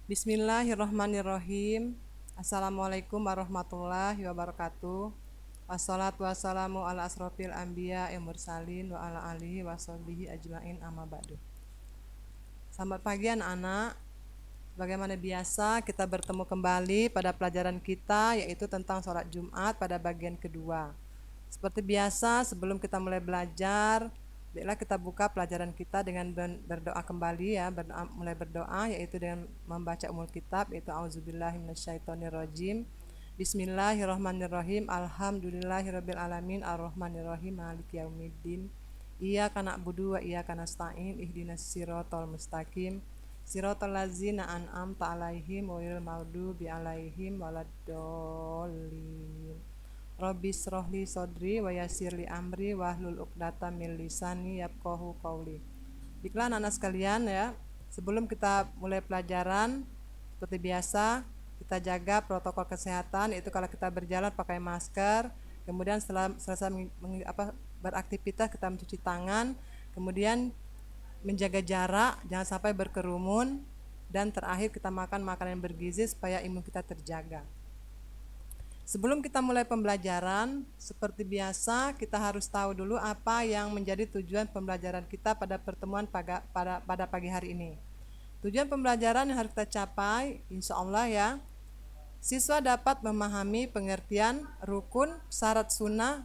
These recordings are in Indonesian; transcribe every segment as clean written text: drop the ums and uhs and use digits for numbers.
Bismillahirrahmanirrahim. Assalamualaikum warahmatullahi wabarakatuh. Wassalatu wassalamu ala asrofil anbiya mursalin wa ala alihi washabihi ajmain amma ba'du. Selamat pagi anak-anak. Bagaimana biasa kita bertemu kembali pada pelajaran kita yaitu tentang sholat Jumat pada bagian kedua. Seperti biasa sebelum kita mulai belajar, baiklah kita buka pelajaran kita dengan berdoa kembali ya, mulai berdoa yaitu dengan membaca umul kitab yaitu auzubillahi minasyaitonirrajim. Bismillahirrahmanirrahim. Alhamdulillahirabbil alamin arrahmanirrahim maliki yaumiddin. Iyyaka na'budu wa iyyaka nasta'in ihdinas siratal mustaqim. Siratal ladzina an'amta 'alaihim ghairil maghdubi alaihim waladdallin. Rabbi srohli sodri wa yassirli amri wahlul uqdatam min lisani yafqahu qauli. Baiklah anak-anak sekalian ya, sebelum kita mulai pelajaran seperti biasa kita jaga protokol kesehatan, yaitu kalau kita berjalan pakai masker, kemudian setelah selesai beraktivitas kita mencuci tangan, kemudian menjaga jarak, jangan sampai berkerumun, dan terakhir kita makan makanan yang bergizi supaya imun kita terjaga. Sebelum kita mulai pembelajaran, seperti biasa kita harus tahu dulu apa yang menjadi tujuan pembelajaran kita pada pertemuan pada pagi hari ini. Tujuan pembelajaran yang harus kita capai, insya Allah ya, siswa dapat memahami pengertian rukun, syarat sunnah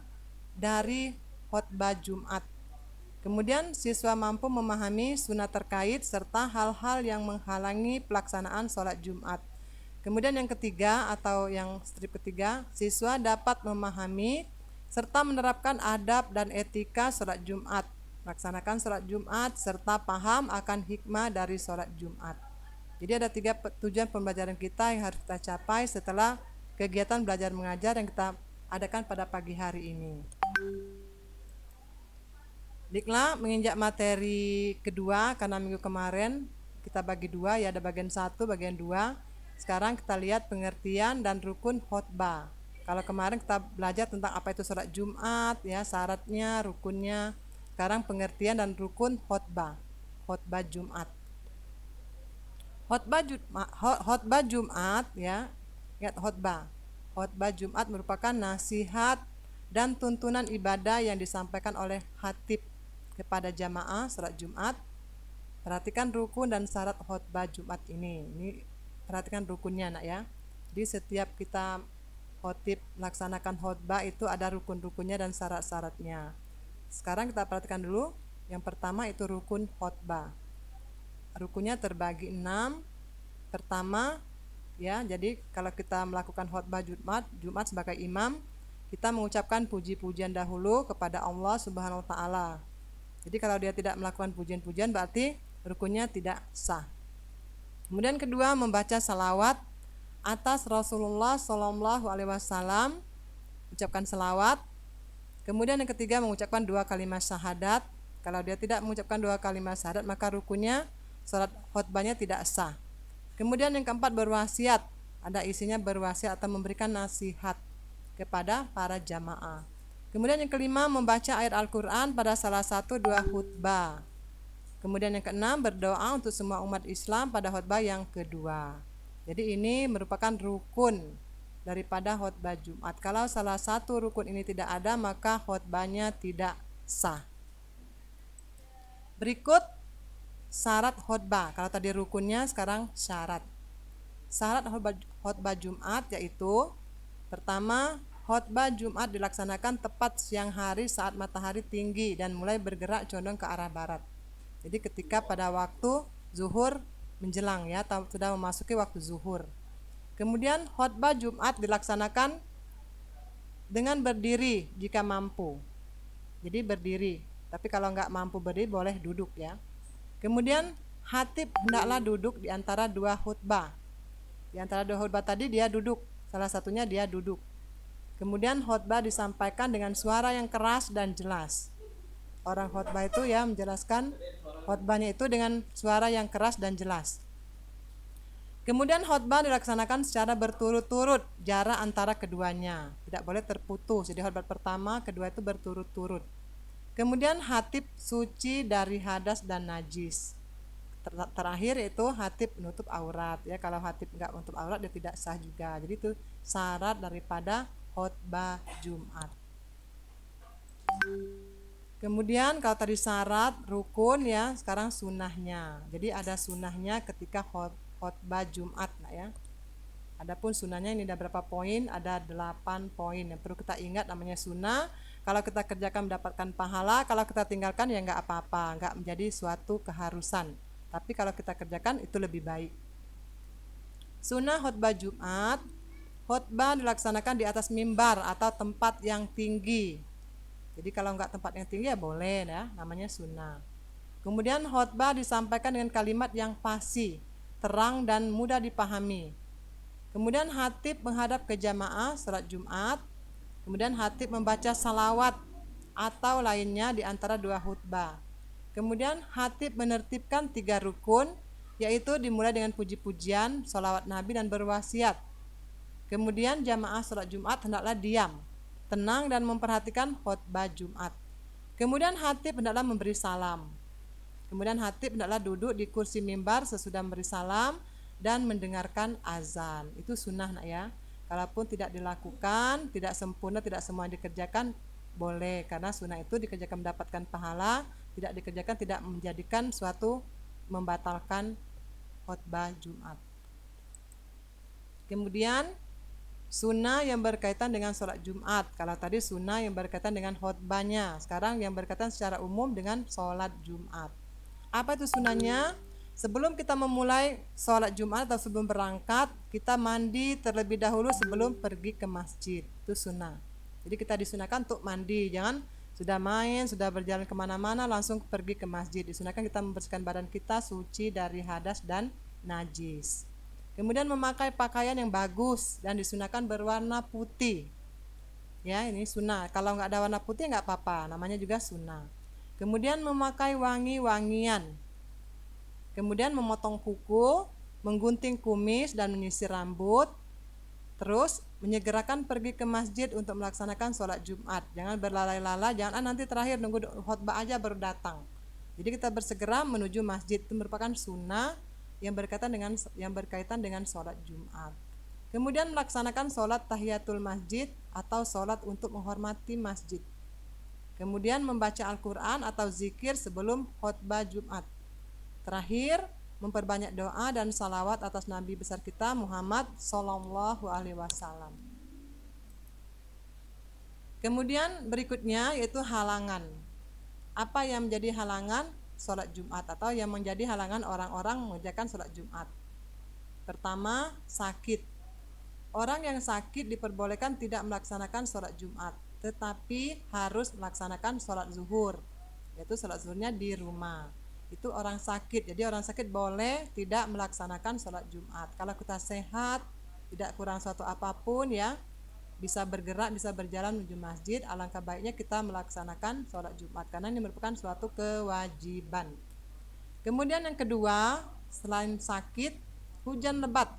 dari khotbah Jumat. Kemudian siswa mampu memahami sunnah terkait serta hal-hal yang menghalangi pelaksanaan sholat Jumat. Kemudian yang ketiga atau yang strip ketiga, siswa dapat memahami serta menerapkan adab dan etika sholat Jumat, melaksanakan sholat Jumat serta paham akan hikmah dari sholat Jumat. Jadi ada 3 tujuan pembelajaran kita yang harus kita capai setelah kegiatan belajar mengajar yang kita adakan pada pagi hari ini. Baiklah, menginjak materi kedua karena minggu kemarin kita bagi dua ya, ada bagian 1, bagian 2. Sekarang kita lihat pengertian dan rukun khotbah. Kalau kemarin kita belajar tentang apa itu sholat Jumat ya, syaratnya, rukunnya. Sekarang pengertian dan rukun khotbah. Khotbah Jumat. Khotbah Jumat ya, ingat khotbah. Khotbah Jumat merupakan nasihat dan tuntunan ibadah yang disampaikan oleh khatib kepada jamaah sholat Jumat. Perhatikan rukun dan syarat khotbah Jumat ini. Perhatikan rukunnya nak ya. Jadi setiap kita khotib melaksanakan khotbah itu ada rukun-rukunnya dan syarat-syaratnya. Sekarang kita perhatikan dulu. Yang pertama itu rukun khotbah. Rukunnya terbagi 6. Pertama ya, jadi kalau kita melakukan khotbah Jumat sebagai imam, kita mengucapkan puji-pujian dahulu kepada Allah Subhanahu wa taala. Jadi kalau dia tidak melakukan pujian-pujian berarti rukunnya tidak sah. Kemudian kedua, membaca salawat atas Rasulullah Shallallahu Alaihi Wasallam, ucapkan salawat. Kemudian yang ketiga, mengucapkan 2 kalimat syahadat. Kalau dia tidak mengucapkan 2 kalimat syahadat, maka rukunnya salat khutbahnya tidak sah. Kemudian yang keempat, berwasiat. Ada isinya berwasiat atau memberikan nasihat kepada para jamaah. Kemudian yang kelima, membaca ayat Al-Quran pada salah satu 2 khutbah. Kemudian yang keenam, berdoa untuk semua umat Islam pada khutbah yang kedua. Jadi ini merupakan rukun daripada khutbah Jumat. Kalau salah satu rukun ini tidak ada, maka khutbahnya tidak sah. Berikut syarat khutbah. Kalau tadi rukunnya, sekarang syarat. Syarat khutbah Jumat yaitu pertama, khutbah Jumat dilaksanakan tepat siang hari saat matahari tinggi dan mulai bergerak condong ke arah barat. Jadi ketika pada waktu zuhur menjelang ya, sudah memasuki waktu zuhur. Kemudian khutbah Jumat dilaksanakan dengan berdiri jika mampu. Jadi berdiri, tapi kalau nggak mampu berdiri boleh duduk ya. Kemudian khatib hendaklah duduk di antara 2 khutbah. Di antara 2 khutbah tadi dia duduk, salah satunya dia duduk. Kemudian khutbah disampaikan dengan suara yang keras dan jelas. Orang khutbah itu ya menjelaskan khutbahnya itu dengan suara yang keras dan jelas. Kemudian khutbah dilaksanakan secara berturut-turut, jarak antara keduanya tidak boleh terputus. Jadi khutbah pertama, kedua itu berturut-turut. Kemudian khatib suci dari hadas dan najis. terakhir itu khatib menutup aurat ya. Kalau khatib nggak menutup aurat dia tidak sah juga. Jadi itu syarat daripada khutbah Jumat. Kemudian kalau tadi syarat rukun ya, sekarang sunnahnya. Jadi ada sunnahnya ketika khutbah Jumat nah ya. Adapun sunnahnya ini ada berapa poin? Ada 8 poin yang perlu kita ingat, namanya sunnah. Kalau kita kerjakan mendapatkan pahala, kalau kita tinggalkan ya nggak apa-apa, nggak menjadi suatu keharusan. Tapi kalau kita kerjakan itu lebih baik. Sunnah khutbah Jumat, khutbah dilaksanakan di atas mimbar atau tempat yang tinggi. Jadi kalau nggak tempat yang tinggi ya boleh ya, namanya sunnah. Kemudian khutbah disampaikan dengan kalimat yang fasih, terang dan mudah dipahami. Kemudian khatib menghadap ke jamaah salat Jumat. Kemudian khatib membaca salawat atau lainnya di antara dua khutbah. Kemudian khatib menertibkan 3 rukun, yaitu dimulai dengan puji-pujian, salawat Nabi dan berwasiat. Kemudian jamaah salat Jumat hendaklah diam, tenang dan memperhatikan khutbah Jumat. Kemudian khatib hendaklah memberi salam. Kemudian khatib hendaklah duduk di kursi mimbar sesudah memberi salam dan mendengarkan azan. Itu sunnah nak ya. Kalaupun tidak dilakukan, tidak sempurna, tidak semua dikerjakan, boleh. Karena sunnah itu dikerjakan mendapatkan pahala, tidak dikerjakan tidak menjadikan suatu membatalkan khutbah Jumat. Kemudian sunnah yang berkaitan dengan sholat Jumat. Kalau tadi sunnah yang berkaitan dengan khutbahnya, sekarang yang berkaitan secara umum dengan sholat Jumat. Apa itu sunnahnya? Sebelum kita memulai sholat Jumat atau sebelum berangkat, kita mandi terlebih dahulu sebelum pergi ke masjid. Itu sunnah. Jadi kita disunahkan untuk mandi, jangan sudah main, sudah berjalan kemana-mana langsung pergi ke masjid. Disunahkan kita membersihkan badan kita suci dari hadas dan najis. Kemudian memakai pakaian yang bagus dan disunahkan berwarna putih. Ya, ini sunnah. Kalau nggak ada warna putih nggak apa-apa, namanya juga sunnah. Kemudian memakai wangi-wangian. Kemudian memotong kuku, menggunting kumis dan menyisir rambut. Terus menyegerakan pergi ke masjid untuk melaksanakan sholat Jumat. Jangan berlalai-lalai, jangan nanti terakhir nunggu khutbah aja baru datang. Jadi kita bersegera menuju masjid, itu merupakan sunnah yang berkaitan dengan sholat Jumat. Kemudian melaksanakan sholat tahiyatul masjid atau sholat untuk menghormati masjid. Kemudian membaca Al-Quran atau zikir sebelum khutbah Jumat. Terakhir, memperbanyak doa dan salawat atas Nabi besar kita Muhammad Sallallahu Alaihi Wasallam. Kemudian berikutnya yaitu halangan. Apa yang menjadi halangan sholat Jumat atau yang menjadi halangan orang-orang mengerjakan sholat Jumat? Pertama, sakit. Orang yang sakit diperbolehkan tidak melaksanakan sholat Jumat, tetapi harus melaksanakan sholat zuhur, yaitu sholat zuhurnya di rumah. Itu orang sakit, jadi orang sakit boleh tidak melaksanakan sholat Jumat. Kalau kita sehat, tidak kurang suatu apapun ya, bisa bergerak, bisa berjalan menuju masjid, alangkah baiknya kita melaksanakan sholat Jumat karena ini merupakan suatu kewajiban. Kemudian yang kedua, selain sakit, hujan lebat,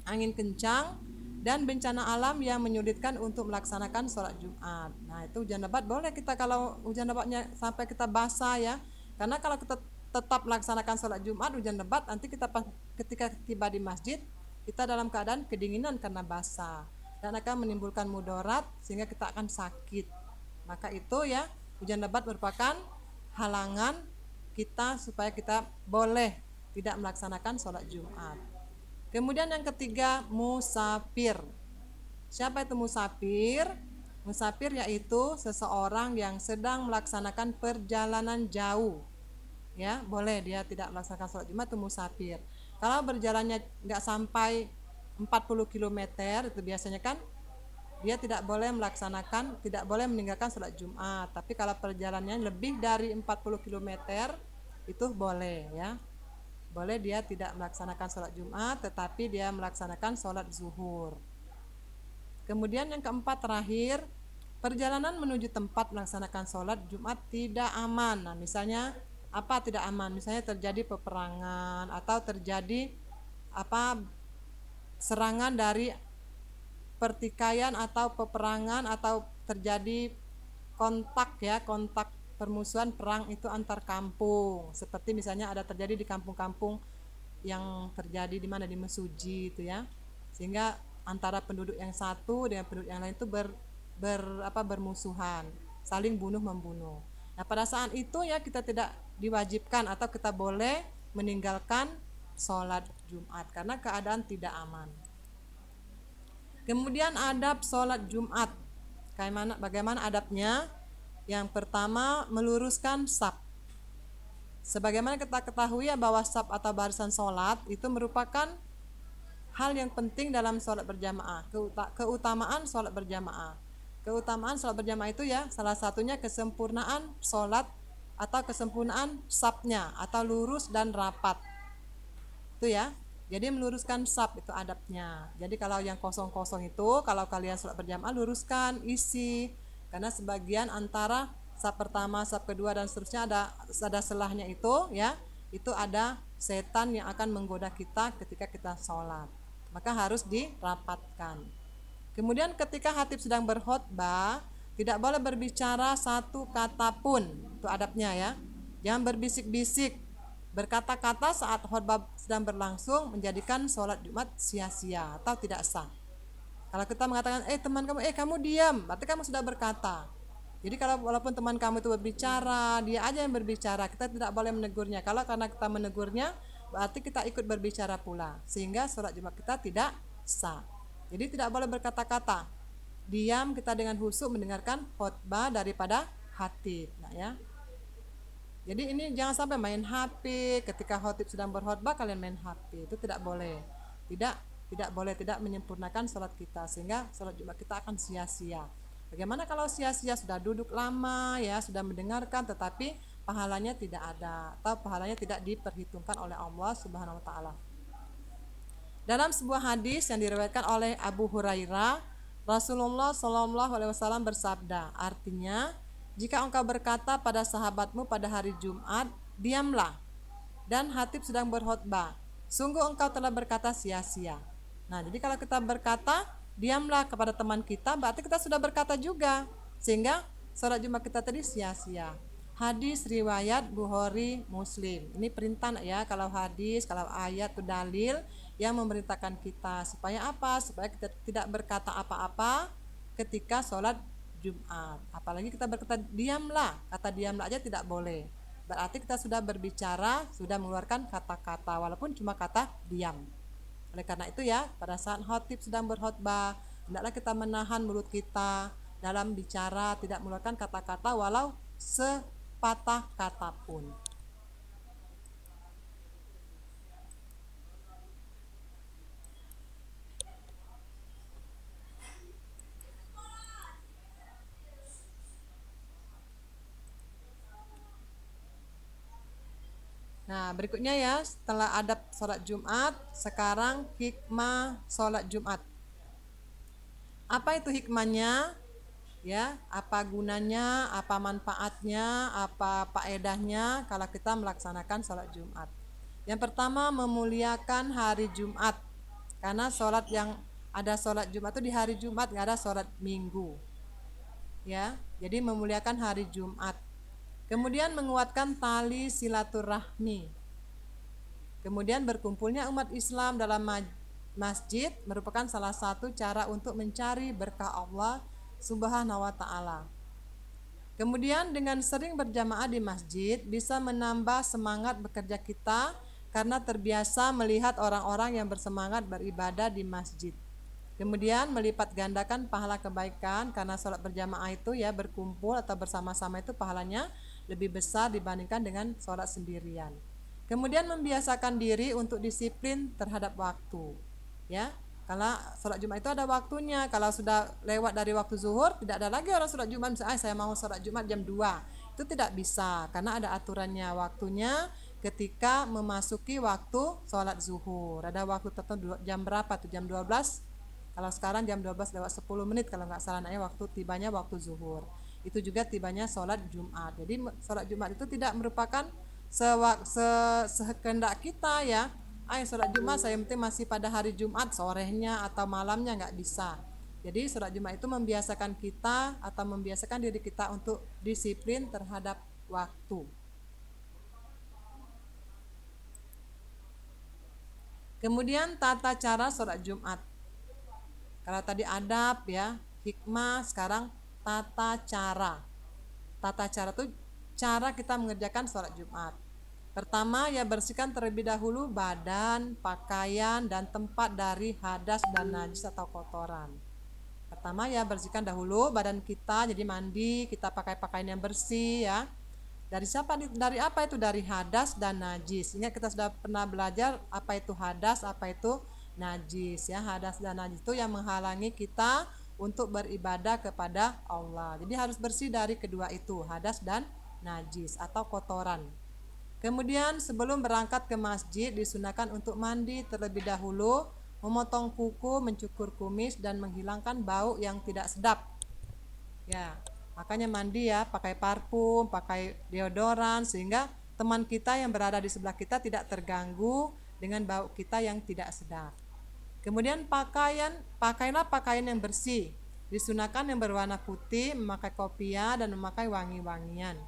angin kencang, dan bencana alam yang menyulitkan untuk melaksanakan sholat Jumat. Nah itu hujan lebat boleh kita, kalau hujan lebatnya sampai kita basah ya. Karena kalau kita tetap melaksanakan sholat Jumat hujan lebat, nanti kita ketika tiba di masjid kita dalam keadaan kedinginan karena basah dan akan menimbulkan mudarat sehingga kita akan sakit. Maka itu ya, hujan lebat merupakan halangan kita supaya kita boleh tidak melaksanakan sholat Jumat. Kemudian yang ketiga, musafir. Siapa itu musafir? Musafir yaitu seseorang yang sedang melaksanakan perjalanan jauh. Ya, boleh dia tidak melaksanakan sholat Jumat, itu musafir. Kalau berjalannya nggak sampai 40 km itu biasanya kan dia tidak boleh meninggalkan sholat Jumat. Tapi kalau perjalanannya lebih dari 40 km itu boleh ya. Boleh dia tidak melaksanakan sholat Jumat tetapi dia melaksanakan sholat zuhur. Kemudian yang keempat terakhir, perjalanan menuju tempat melaksanakan sholat Jumat tidak aman. Nah misalnya apa tidak aman? Misalnya terjadi peperangan atau terjadi serangan dari pertikaian atau peperangan atau terjadi kontak permusuhan perang itu antar kampung, seperti misalnya ada terjadi di kampung-kampung yang terjadi di mana, di Mesuji itu ya, sehingga antara penduduk yang satu dengan penduduk yang lain itu bermusuhan, saling bunuh membunuh. Nah pada saat itu ya kita tidak diwajibkan atau kita boleh meninggalkan sholat Jumat karena keadaan tidak aman. Kemudian adab sholat Jumat, bagaimana adabnya? Yang pertama, meluruskan saf. Sebagaimana kita ketahui ya bahwa saf atau barisan sholat itu merupakan hal yang penting dalam sholat berjamaah. Keutamaan sholat berjamaah. Keutamaan sholat berjamaah itu ya salah satunya kesempurnaan sholat atau kesempurnaan safnya atau lurus dan rapat. Itu ya. Jadi meluruskan saf itu adabnya. Jadi kalau yang kosong-kosong itu kalau kalian sholat berjamaah luruskan, isi. Karena sebagian antara saf pertama, saf kedua dan seterusnya ada selahnya itu ya. Itu ada setan yang akan menggoda kita ketika kita sholat. Maka harus dirapatkan. Kemudian ketika khatib sedang berkhutbah, tidak boleh berbicara satu kata pun. Itu adabnya ya. Jangan berbisik-bisik, berkata-kata saat khutbah sedang berlangsung menjadikan sholat Jumat sia-sia atau tidak sah. Kalau kita mengatakan, teman kamu, kamu diam, berarti kamu sudah berkata. Jadi kalau walaupun teman kamu itu berbicara, dia aja yang berbicara, kita tidak boleh menegurnya. Kalau karena kita menegurnya, berarti kita ikut berbicara pula, sehingga sholat Jumat kita tidak sah. Jadi tidak boleh berkata-kata. Diam kita dengan khusyuk mendengarkan khutbah daripada khatib. Nah ya. Jadi ini jangan sampai main HP ketika khatib sedang berkhutbah kalian main HP. Itu tidak boleh. Tidak boleh, tidak menyempurnakan sholat kita sehingga sholat Jumat kita akan sia-sia. Bagaimana kalau sia-sia sudah duduk lama ya, sudah mendengarkan tetapi pahalanya tidak ada atau pahalanya tidak diperhitungkan oleh Allah Subhanahu wa taala. Dalam sebuah hadis yang diriwayatkan oleh Abu Hurairah, Rasulullah SAW bersabda, artinya jika engkau berkata pada sahabatmu pada hari Jumat, diamlah, dan khatib sedang berkhutbah, sungguh engkau telah berkata sia-sia. Nah, jadi kalau kita berkata, diamlah kepada teman kita, berarti kita sudah berkata juga, sehingga sholat Jumat kita tadi sia-sia. Hadis riwayat Bukhari Muslim. Ini perintah ya, kalau hadis, kalau ayat itu dalil yang memerintahkan kita supaya apa? Supaya kita tidak berkata apa-apa ketika sholat Jumat. Apalagi kita berkata diamlah, kata diamlah aja tidak boleh. Berarti kita sudah berbicara, sudah mengeluarkan kata-kata walaupun cuma kata diam. Oleh karena itu ya, pada saat khatib sedang berkhutbah, hendaklah kita menahan mulut kita dalam bicara, tidak mengeluarkan kata-kata walau sepatah kata pun. Nah, berikutnya ya, setelah adab sholat Jumat, sekarang hikmah sholat Jumat. Apa itu hikmahnya? Ya, apa gunanya, apa manfaatnya, apa faedahnya kalau kita melaksanakan sholat Jumat? Yang pertama, memuliakan hari Jumat. Karena sholat yang ada sholat Jumat itu di hari Jumat, nggak ada sholat Minggu. Ya, jadi memuliakan hari Jumat. Kemudian menguatkan tali silaturahmi. Kemudian berkumpulnya umat Islam dalam masjid merupakan salah satu cara untuk mencari berkah Allah Subhanahu wa taala. Kemudian dengan sering berjamaah di masjid bisa menambah semangat bekerja kita karena terbiasa melihat orang-orang yang bersemangat beribadah di masjid. Kemudian melipat gandakan pahala kebaikan karena sholat berjamaah itu ya berkumpul atau bersama-sama itu pahalanya lebih besar dibandingkan dengan sholat sendirian. Kemudian membiasakan diri untuk disiplin terhadap waktu. Ya, kalau sholat Jumat itu ada waktunya. Kalau sudah lewat dari waktu zuhur, tidak ada lagi orang sholat Jumat misalnya saya mau sholat Jumat jam 2. Itu tidak bisa karena ada aturannya waktunya ketika memasuki waktu sholat zuhur. Ada waktu tertentu jam berapa tuh? Jam 12. Kalau sekarang jam 12 lewat 10 menit kalau nggak salah waktu tibanya waktu zuhur. Itu juga tibanya sholat Jumat. Jadi sholat Jumat itu tidak merupakan sekehendak kita ya. Sholat Jumat saya penting masih pada hari Jumat sorenya atau malamnya, nggak bisa. Jadi sholat Jumat itu membiasakan kita atau membiasakan diri kita untuk disiplin terhadap waktu. Kemudian tata cara sholat Jumat. Kalau tadi adab ya, hikmah, sekarang tata cara. Tata cara itu cara kita mengerjakan sholat Jumat. Pertama ya, bersihkan terlebih dahulu badan, pakaian, dan tempat dari hadas dan najis atau kotoran. Pertama ya, bersihkan dahulu badan kita, jadi mandi, kita pakai pakaian yang bersih ya. Dari siapa? Dari apa itu? Dari hadas dan najis. Ingat kita sudah pernah belajar apa itu hadas, apa itu najis ya. Hadas dan najis itu yang menghalangi kita untuk beribadah kepada Allah. Jadi harus bersih dari kedua itu, hadas dan najis atau kotoran. Kemudian sebelum berangkat ke masjid disunahkan untuk mandi terlebih dahulu, memotong kuku, mencukur kumis, dan menghilangkan bau yang tidak sedap. Ya, makanya mandi ya, pakai parfum, pakai deodoran, sehingga teman kita yang berada di sebelah kita tidak terganggu dengan bau kita yang tidak sedap. Kemudian pakailah pakaian yang bersih. Disunahkan yang berwarna putih, memakai kopiah, dan memakai wangi-wangian.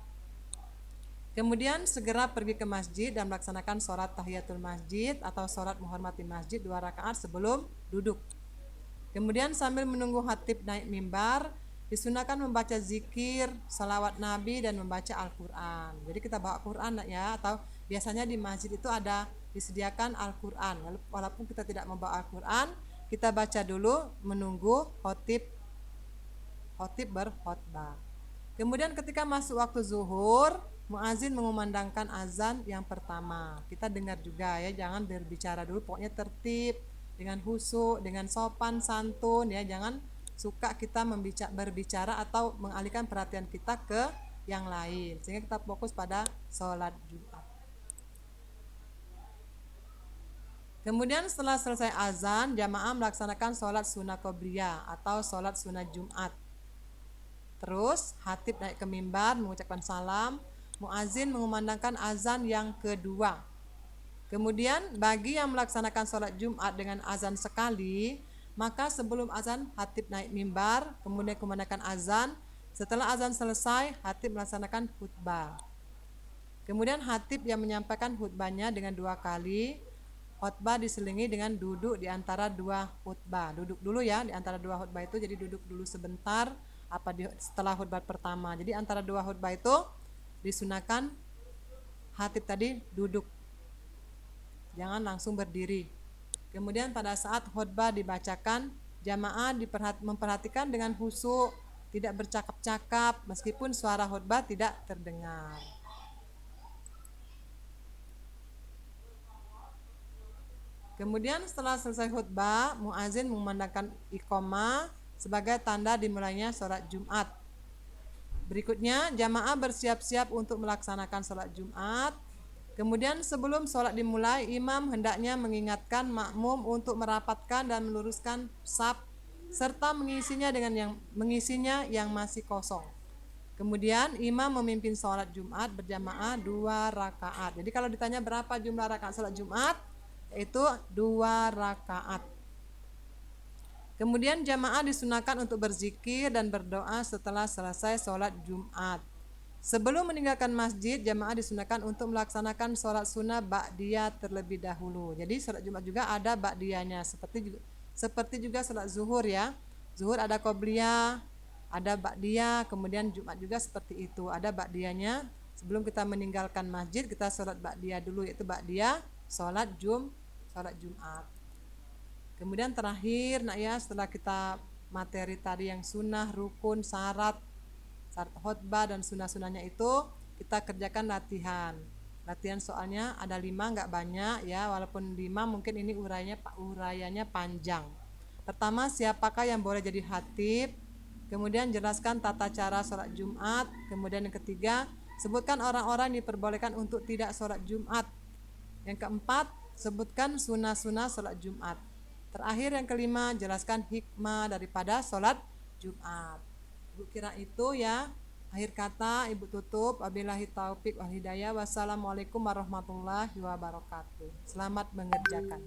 Kemudian segera pergi ke masjid dan melaksanakan sholat tahiyatul masjid atau sholat menghormati masjid 2 rakaat sebelum duduk. Kemudian sambil menunggu khatib naik mimbar, disunahkan membaca zikir, salawat Nabi, dan membaca Al-Quran. Jadi kita bawa Quran ya, atau biasanya di masjid itu ada disediakan Al-Quran. Walaupun kita tidak membawa Al-Quran, kita baca dulu menunggu khatib berkhutbah. Kemudian ketika masuk waktu zuhur, muazin mengumandangkan azan yang pertama. Kita dengar juga ya, jangan berbicara dulu, pokoknya tertib, dengan khusyuk, dengan sopan santun ya, jangan suka kita berbicara atau mengalihkan perhatian kita ke yang lain, sehingga kita fokus pada sholat Jumat. Kemudian setelah selesai azan, jamaah melaksanakan sholat sunnah qobliyah atau sholat sunnah Jumat. Terus khatib naik ke mimbar mengucapkan salam, muazin mengumandangkan azan yang kedua. Kemudian bagi yang melaksanakan sholat Jumat dengan azan sekali, maka sebelum azan khatib naik mimbar, kemudian kumandangkan azan. Setelah azan selesai, khatib melaksanakan khutbah. Kemudian khatib yang menyampaikan khutbahnya dengan 2 kali. Khutbah diselingi dengan duduk di antara 2 khutbah. Duduk dulu ya di antara 2 khutbah itu, jadi duduk dulu sebentar setelah khutbah pertama. Jadi antara 2 khutbah itu disunahkan khatib tadi duduk, jangan langsung berdiri. Kemudian pada saat khutbah dibacakan, jamaah memperhatikan dengan khusyuk, tidak bercakap-cakap meskipun suara khutbah tidak terdengar. Kemudian setelah selesai khutbah, muazin mengumandangkan iqamah sebagai tanda dimulainya sholat Jumat. Berikutnya, jamaah bersiap-siap untuk melaksanakan sholat Jumat. Kemudian sebelum sholat dimulai, imam hendaknya mengingatkan makmum untuk merapatkan dan meluruskan saf serta mengisinya yang masih kosong. Kemudian imam memimpin sholat Jumat berjamaah 2 rakaat. Jadi kalau ditanya berapa jumlah rakaat sholat Jumat, yaitu 2 rakaat. Kemudian jamaah disunahkan untuk berzikir dan berdoa setelah selesai sholat Jumat. Sebelum meninggalkan masjid, jamaah disunahkan untuk melaksanakan sholat sunnah ba'diyah terlebih dahulu. Jadi sholat Jumat juga ada ba'diyahnya, seperti juga sholat zuhur ya. Zuhur ada qobliyah, ada ba'diyah, kemudian Jumat juga seperti itu, ada ba'diyahnya. Sebelum kita meninggalkan masjid, kita sholat ba'diyah dulu, yaitu ba'diyah sholat Jumat. Kemudian terakhir setelah kita materi tadi yang sunnah, rukun, syarat khutbah dan sunnah-sunnahnya itu, kita kerjakan latihan soalnya ada 5, nggak banyak ya, walaupun 5 mungkin ini urayanya panjang. Pertama, siapakah yang boleh jadi khatib? Kemudian jelaskan tata cara sholat Jumat. Kemudian yang ketiga, sebutkan orang-orang yang diperbolehkan untuk tidak sholat Jumat. Yang keempat, sebutkan sunnah-sunnah sholat Jumat. Terakhir yang kelima, jelaskan hikmah daripada sholat Jumat. Ibu kira itu ya. Akhir kata Ibu tutup. Wabillahi taufik wal hidayah. Wassalamualaikum warahmatullahi wabarakatuh. Selamat mengerjakan.